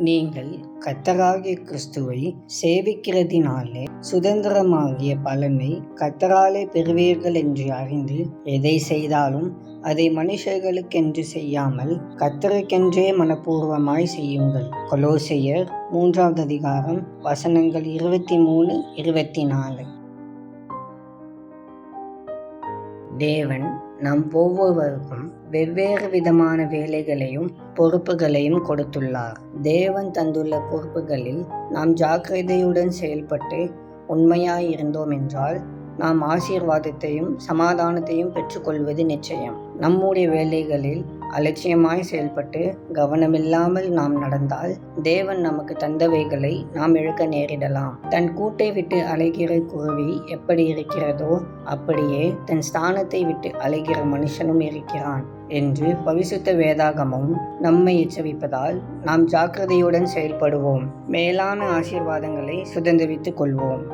நீங்கள் கர்த்தராகிய கிறிஸ்துவை சேவிக்கிறதினாலே சுதந்திரமாகிய பலனை கர்த்தராலே பெறுவீர்கள் என்று அறிந்து எதை செய்தாலும் அதை மனுஷர்களுக்கென்று செய்யாமல் கர்த்தருக்கென்றே மனப்பூர்வமாய் செய்யுங்கள். கொலோசையர் 3வது அதிகாரம் வசனங்கள் 23, 24. தேவன் நம் ஒவ்வொருவருக்கும் வெவ்வேறு விதமான வேலைகளையும் பொறுப்புகளையும் கொடுத்துள்ளார். தேவன் தந்துள்ள பொறுப்புகளில் நாம் ஜாக்கிரதையுடன் செயல்பட்டு உண்மையாயிருந்தோம் என்றால் நாம் ஆசீர்வாதத்தையும் சமாதானத்தையும் பெற்றுக்கொள்வது நிச்சயம். நம்முடைய வேலைகளில் அலட்சியமாய் செயல்பட்டு கவனமில்லாமல் நாம் நடந்தால் தேவன் நமக்கு தந்தவைகளை நாம் இழக்க நேரிடலாம். தன் கூட்டை விட்டு அலைகிற குருவி எப்படி இருக்கிறதோ அப்படியே தன் ஸ்தானத்தை விட்டு அலைகிற மனுஷனும் இருக்கிறான் என்று பரிசுத்த வேதாகமும் நம்மை எச்சரிப்பதால் நாம் ஜாக்கிரதையுடன் செயல்படுவோம். மேலான ஆசீர்வாதங்களை சுதந்திரித்துக் கொள்வோம்.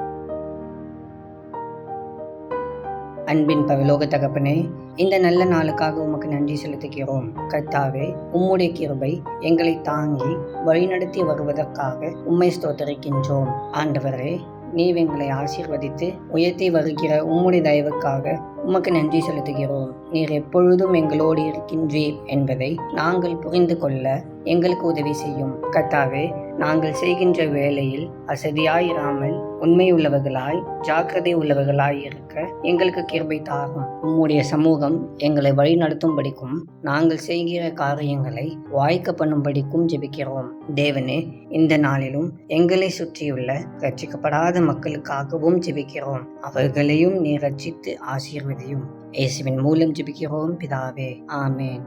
அன்பின் பரலோக தகப்பனே, இந்த நல்ல நாளுக்காக உமக்கு நன்றி செலுத்துகிறோம். கர்த்தாவே, உம்முடைய கிருபை எங்களை தாங்கி வழிநடத்தி வருவதற்காக உம்மை ஸ்தோத்திரிக்கின்றோம். ஆண்டவரே, நீர் எங்களை ஆசீர்வதித்து உயர்த்தி வருகிற உம்முடைய தயவுக்காக உமக்கு நன்றி செலுத்துகிறோம். நீர் எப்பொழுதும் எங்களோடு இருக்கின்றீர் என்பதை நாங்கள் புரிந்து கொள்ள எங்களுக்கு உதவி செய்யும். கர்த்தாவே, நாங்கள் செய்கின்ற வேளையில் அசதியாயிராமல் உண்மை உள்ளவர்களாய் ஜாக்கிரதை உள்ளவர்களாய் இருக்க எங்களுக்கு கிருபை தாரும். உம்முடைய சமூகம் எங்களை வழி நடத்தும்படிக்கும் நாங்கள் செய்கிற காரியங்களை வாய்க்க பண்ணும்படிக்கும் ஜெபிக்கிறோம். தேவனே, இந்த நாளிலும் எங்களை சுற்றியுள்ள ரட்சிக்கப்படாத மக்களுக்காகவும் ஜெபிக்கிறோம். அவர்களையும் நீர் ரட்சித்து ஆசீர்வதியும். இயேசுவின் மூலம் ஜெபிக்கிறோம் பிதாவே, ஆமென்.